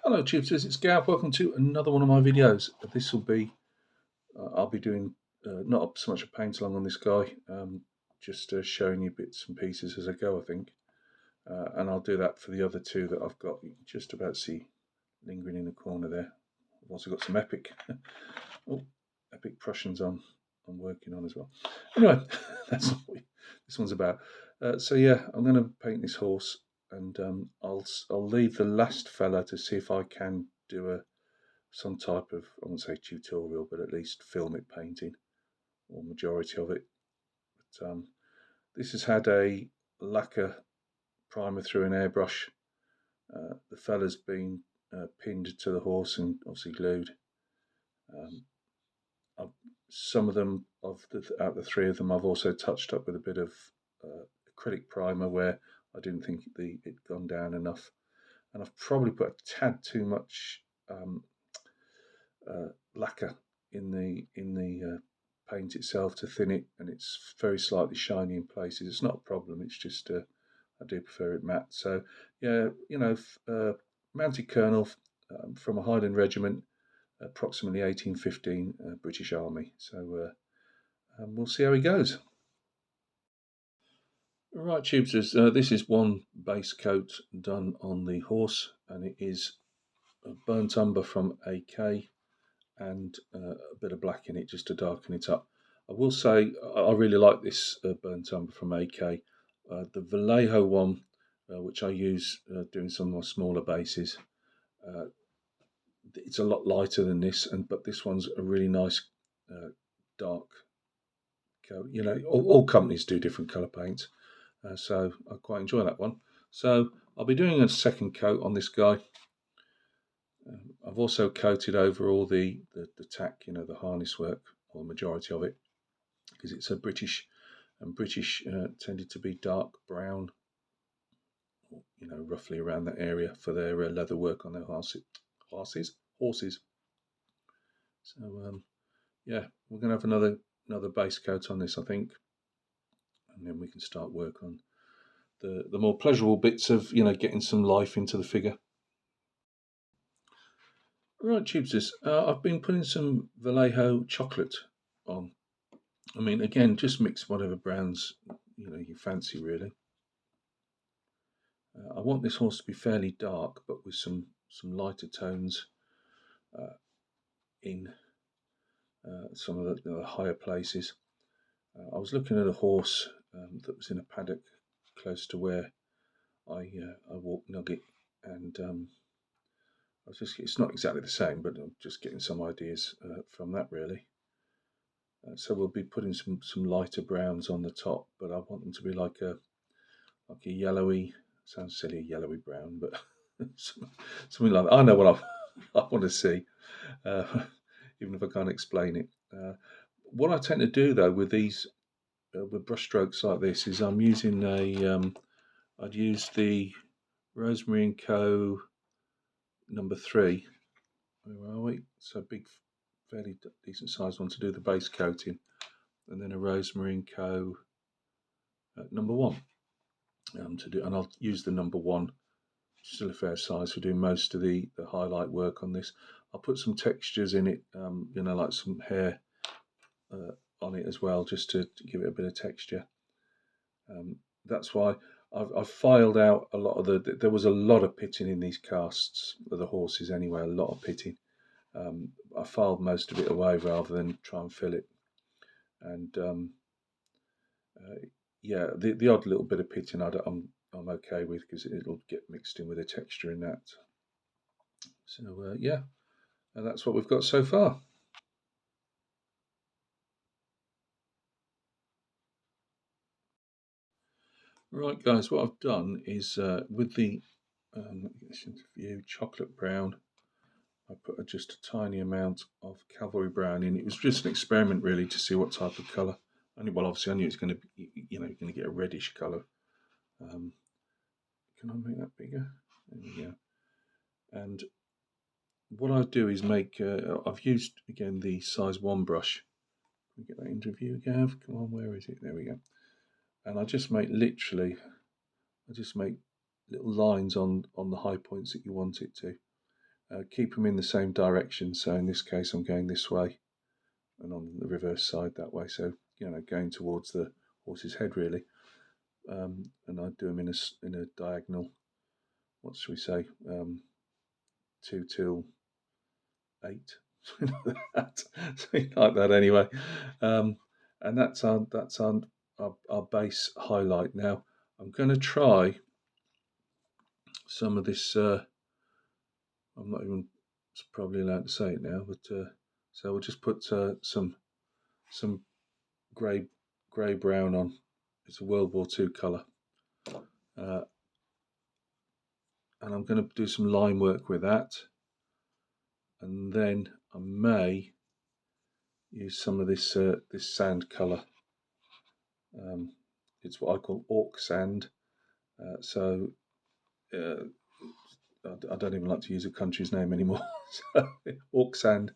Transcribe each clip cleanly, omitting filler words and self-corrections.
Hello Tubesters, it's Gav. Welcome to another one of my videos. This will be, I'll be doing not so much a paint along on this guy, just showing you bits and pieces as I go, I think. And I'll do that for the other two that I've got. You can just about see lingering in the corner there. I've also got some epic, epic Prussians I'm working on as well. Anyway, that's what this one's about. So yeah, I'm going to paint this horse, and I'll leave the last fella to see if I can do some type of, I won't say tutorial, but at least film it painting, or majority of it. But this has had a lacquer primer through an airbrush. The fella's been pinned to the horse and obviously glued. Some of them, out of the three of them, I've also touched up with a bit of acrylic primer where I didn't think it'd gone down enough, and I've probably put a tad too much lacquer in the paint itself to thin it, and it's very slightly shiny in places. It's not a problem. It's just I do prefer it matte. So yeah, mounted colonel from a Highland regiment, approximately 1815, British Army. So we'll see how he goes. Right, Tubesters, this is one base coat done on the horse, and it is a burnt umber from AK and a bit of black in it just to darken it up. I will say I really like this burnt umber from AK. The Vallejo one, which I use doing some of my smaller bases, it's a lot lighter than this, but this one's a really nice dark coat. You know, all companies do different colour paints, so I quite enjoy that one. So I'll be doing a second coat on this guy. I've also coated over all the tack, the harness work, or the majority of it, because it's a British, and British tended to be dark brown, roughly around that area for their leather work on their horses. So yeah, we're going to have another base coat on this, I think, and then we can start work on the more pleasurable bits of getting some life into the figure. Right, Tubesters, I've been putting some Vallejo chocolate on. I mean, again, just mix whatever browns you fancy, really. I want this horse to be fairly dark, but with some lighter tones in some of the higher places. I was looking at a horse that was in a paddock close to where I walk Nugget, and it's not exactly the same, but I'm just getting some ideas from that, really. So we'll be putting some lighter browns on the top, but I want them to be like a yellowy, sounds silly, yellowy brown, but something like that. I know what I want to see, even if I can't explain it. What I tend to do though with these with brush strokes like this is I'm using I'd use the Rosemary & Co. number 3. Where are we? So big, fairly decent sized one to do the base coating, and then a Rosemary & Co. Number 1 to do, and I'll use the number 1, still a fair size, for doing most of the highlight work on this. I'll put some textures in it, like some hair on it as well, just to give it a bit of texture. That's why I've filed out a lot of there was a lot of pitting in these casts of the horses anyway, a lot of pitting. I filed most of it away rather than try and fill it. And yeah, the odd little bit of pitting I'm okay with, because it'll get mixed in with the texture in that. So yeah, and that's what we've got so far. Right, guys, what I've done is with the let me get this into view, chocolate brown, I put just a tiny amount of cavalry brown in. It was just an experiment, really, to see what type of colour. Well, obviously I knew it's going to be, you're going to get a reddish colour. Can I make that bigger? There we go. And what I do is make, I've used, again, the size 1 brush. Can we get that into view, Gav? Come on, where is it? There we go. And I just make little lines on the high points that you want it to. keep them in the same direction. So in this case, I'm going this way, and on the reverse side that way. So going towards the horse's head really. And I do them in a diagonal. What should we say? 2 till 8, something like that. Anyway, and that's our base highlight. Now I'm going to try some of this. I'm not even probably allowed to say it now, but so we'll just put some grey brown on. It's a World War II colour, and I'm going to do some line work with that, and then I may use some of this this sand colour. It's what I call orc sand. So I don't even like to use a country's name anymore. So, orc sand,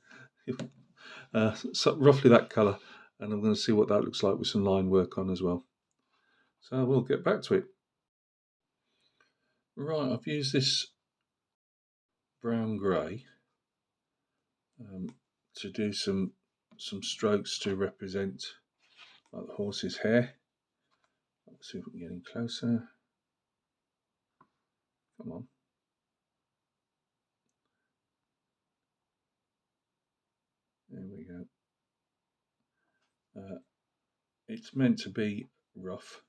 so roughly that colour, and I'm going to see what that looks like with some line work on as well. So we'll get back to it. Right, I've used this brown grey to do some strokes to represent like the horse's hair. Let's see if we can get in closer. Come on. There we go. It's meant to be rough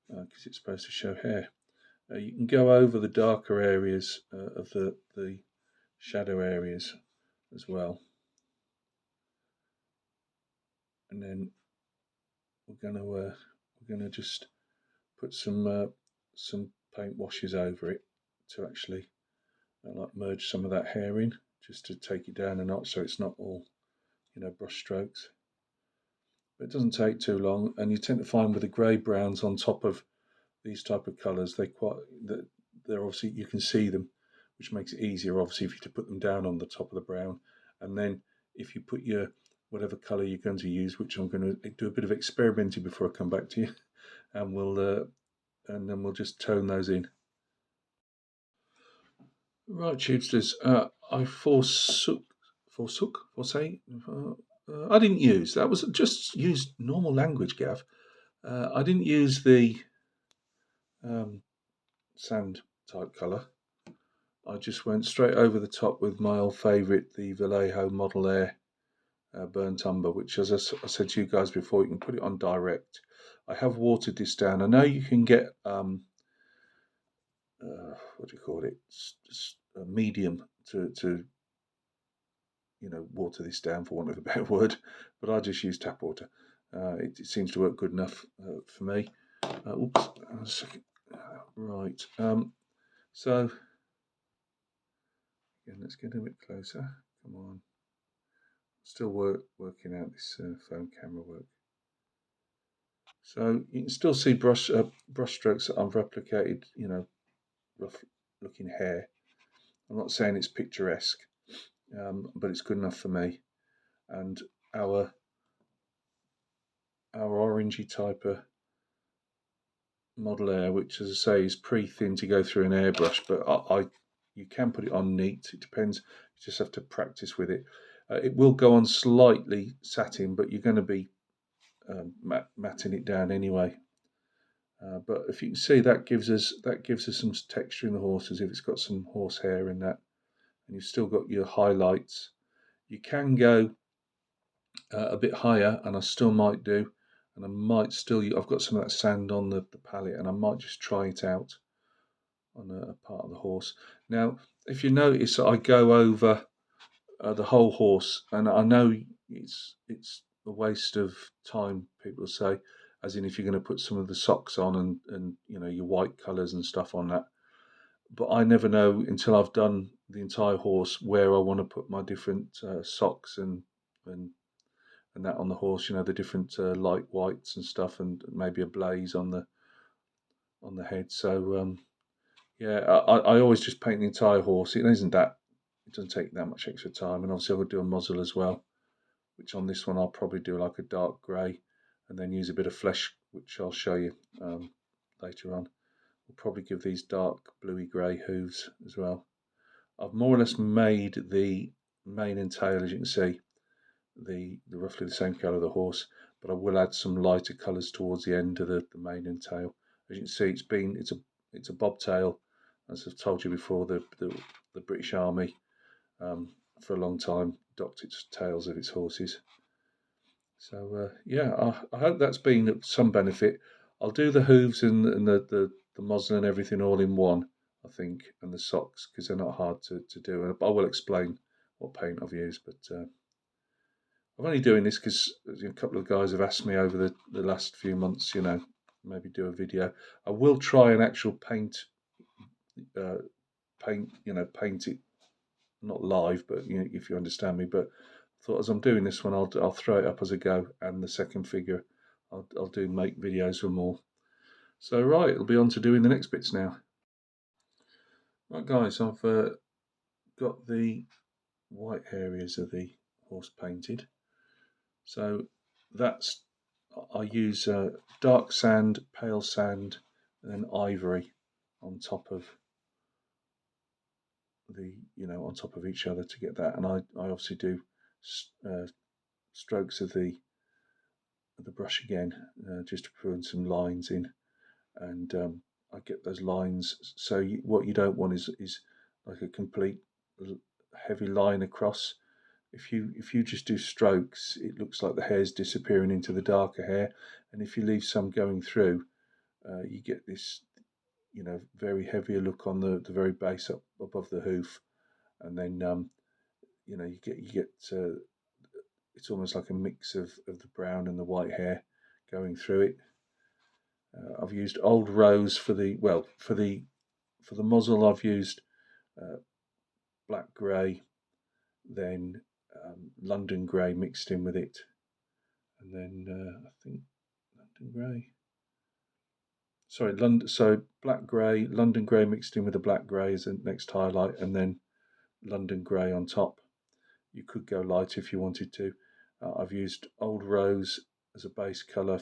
because it's supposed to show hair. You can go over the darker areas of the shadow areas as well, and then we're gonna just put some paint washes over it to actually like merge some of that hair in, just to take it down a notch so it's not all brush strokes. But it doesn't take too long, and you tend to find with the grey browns on top of these type of colours, they're obviously, you can see them, which makes it easier obviously if you to put them down on the top of the brown, and then if you put your whatever colour you're going to use, which I'm going to do a bit of experimenting before I come back to you, and then we'll just tone those in. Right, Tubesters, I forsake. I didn't use, that was just used normal language, Gav. I didn't use the sand type colour. I just went straight over the top with my old favourite, the Vallejo Model Air Burnt Umber, which, as I said to you guys before, you can put it on direct. I have watered this down. I know you can get what do you call it? It's a medium to water this down, for want of a better word, but I just use tap water. It seems to work good enough for me. Oops, a second. Right. So again, let's get a bit closer. Come on. Still working out this phone camera work. So you can still see brush strokes that I've replicated, rough looking hair. I'm not saying it's picturesque, but it's good enough for me. And our orangey type of Model Air, which, as I say, is pretty thin to go through an airbrush, but you can put it on neat. It depends. You just have to practice with it. It will go on slightly satin, but you're going to be matting it down anyway. But if you can see, that gives us some texture in the horse, as if it's got some horse hair in that, and you've still got your highlights. You can go a bit higher, and I still might do, and I might still. I've got some of that sand on the palette, and I might just try it out on a part of the horse. Now, if you notice, I go over the whole horse, and I know it's a waste of time, people say, as in if you're going to put some of the socks on and your white colours and stuff on that. But I never know until I've done the entire horse where I want to put my different socks and that on the horse. The different light whites and stuff, and maybe a blaze on the head. So yeah, I always just paint the entire horse. It doesn't take that much extra time, and obviously I would do a muzzle as well, which on this one I'll probably do like a dark grey, and then use a bit of flesh, which I'll show you later on. We'll probably give these dark bluey grey hooves as well. I've more or less made the mane and tail, as you can see, the roughly the same colour of the horse, but I will add some lighter colours towards the end of the mane and tail. As you can see, it's a bobtail, as I've told you before. The British Army for a long time docked its tails of its horses. So yeah, I hope that's been of some benefit. I'll do the hooves and the muzzle and everything all in one, I think, and the socks, because they're not hard to do. And I will explain what paint I've used, but I'm only doing this because a couple of guys have asked me over the last few months, maybe do a video. I will try an actual uh, paint it, not live, but if you understand me. But I thought as I'm doing this one, I'll throw it up as I go, and the second figure, I'll do make videos for more. So right, it'll be on to doing the next bits now. Right, guys, I've got the white areas of the horse painted. So that's I use dark sand, pale sand, and then ivory on top of on top of each other to get that. And I obviously do strokes of the brush again, just to put in some lines in, and I get those lines. So what you don't want is like a complete heavy line across. If you just do strokes, it looks like the hair's disappearing into the darker hair, and if you leave some going through, you get this very heavier look on the very base up above the hoof, and then you get it's almost like a mix of the brown and the white hair going through it. I've used old rose for the muzzle. I've used uh, black grey, then London grey mixed in with it, and then I think London grey. Sorry, London. So black grey, London grey mixed in with the black grey as the next highlight, and then London grey on top. You could go light if you wanted to. I've used old rose as a base colour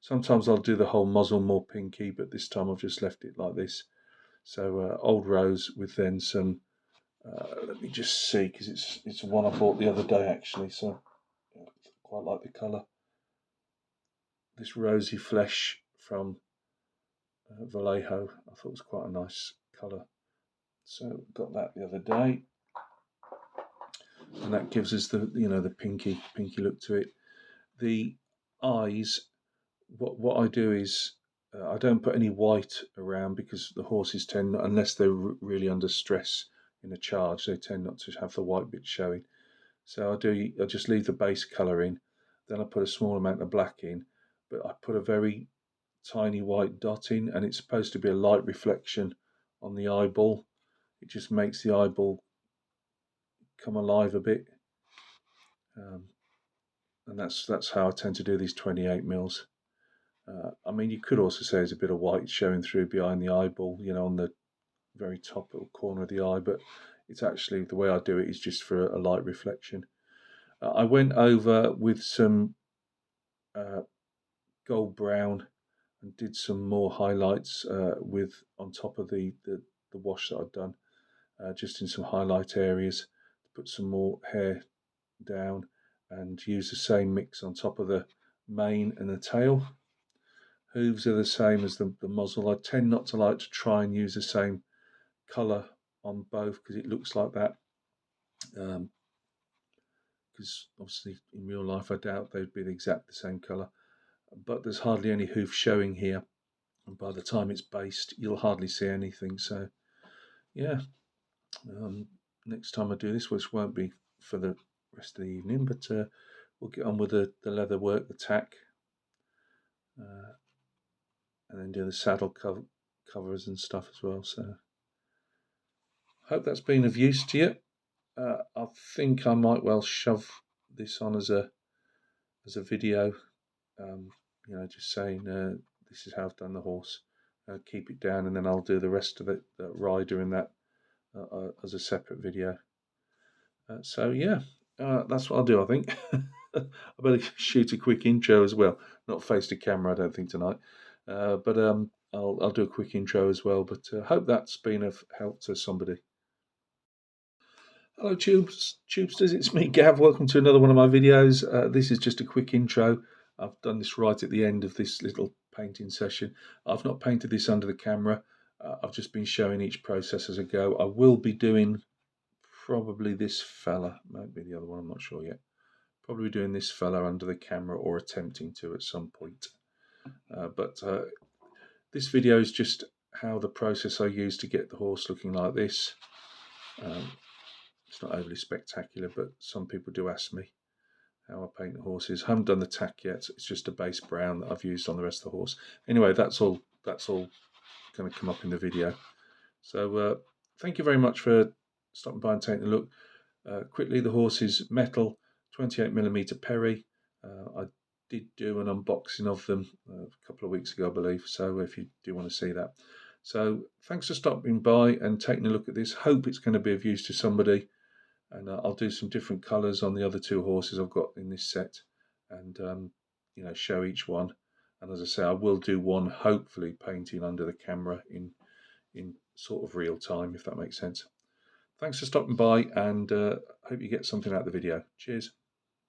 sometimes I'll do the whole muzzle more pinky, but this time I've just left it like this. So old rose with then some. Let me just see, because it's one I bought the other day actually. So I quite like the colour. This rosy flesh from Vallejo. I thought it was quite a nice colour. So got that the other day, and that gives us the pinky look to it. The eyes, what I do is I don't put any white around, because the horses tend, unless they're really under stress in a charge, they tend not to have the white bit showing. So I just leave the base colour in, then I put a small amount of black in, but I put a very tiny white dot in, and it's supposed to be a light reflection on the eyeball. It just makes the eyeball come alive a bit. And that's how I tend to do these 28 mils. I mean, you could also say there's a bit of white showing through behind the eyeball, on the very top little corner of the eye, but it's actually, the way I do it is just for a light reflection. I went over with some gold brown and did some more highlights with on top of the wash that I'd done, just in some highlight areas, to put some more hair down, and use the same mix on top of the mane and the tail. Hooves are the same as the muzzle. I tend not to like to try and use the same colour on both, because it looks like that. Because obviously in real life I doubt they'd be the same colour. But there's hardly any hoof showing here, and by the time it's based you'll hardly see anything. So yeah, next time I do this, which won't be for the rest of the evening, but we'll get on with the leather work, the tack, and then do the saddle covers and stuff as well. So hope that's been of use to you. I think I might well shove this on as a video, just saying this is how I've done the horse. Keep it down, and then I'll do the rest of it, the rider and that, as a separate video. So yeah, that's what I'll do, I think. I better shoot a quick intro as well. Not face to camera, I don't think, tonight. But I'll do a quick intro as well. But hope that's been of help to somebody. Hello Tubesters, it's me Gav, welcome to another one of my videos. This is just a quick intro. I've done this right at the end of this little painting session. I've not painted this under the camera, I've just been showing each process as I go. I will be doing probably this fella, might be the other one, I'm not sure yet. Probably doing this fella under the camera or attempting to at some point. But this video is just how the process I use to get the horse looking like this. It's not overly spectacular, but some people do ask me how I paint the horses. I haven't done the tack yet. It's just a base brown that I've used on the rest of the horse. Anyway, that's all going to come up in the video. So thank you very much for stopping by and taking a look. Quickly, the horse is metal, 28mm Perry. I did do an unboxing of them a couple of weeks ago, I believe. So if you do want to see that. So thanks for stopping by and taking a look at this. Hope it's going to be of use to somebody. And I'll do some different colours on the other two horses I've got in this set, and show each one. And as I say, I will do one hopefully painting under the camera in sort of real time, if that makes sense. Thanks for stopping by, and hope you get something out of the video. Cheers.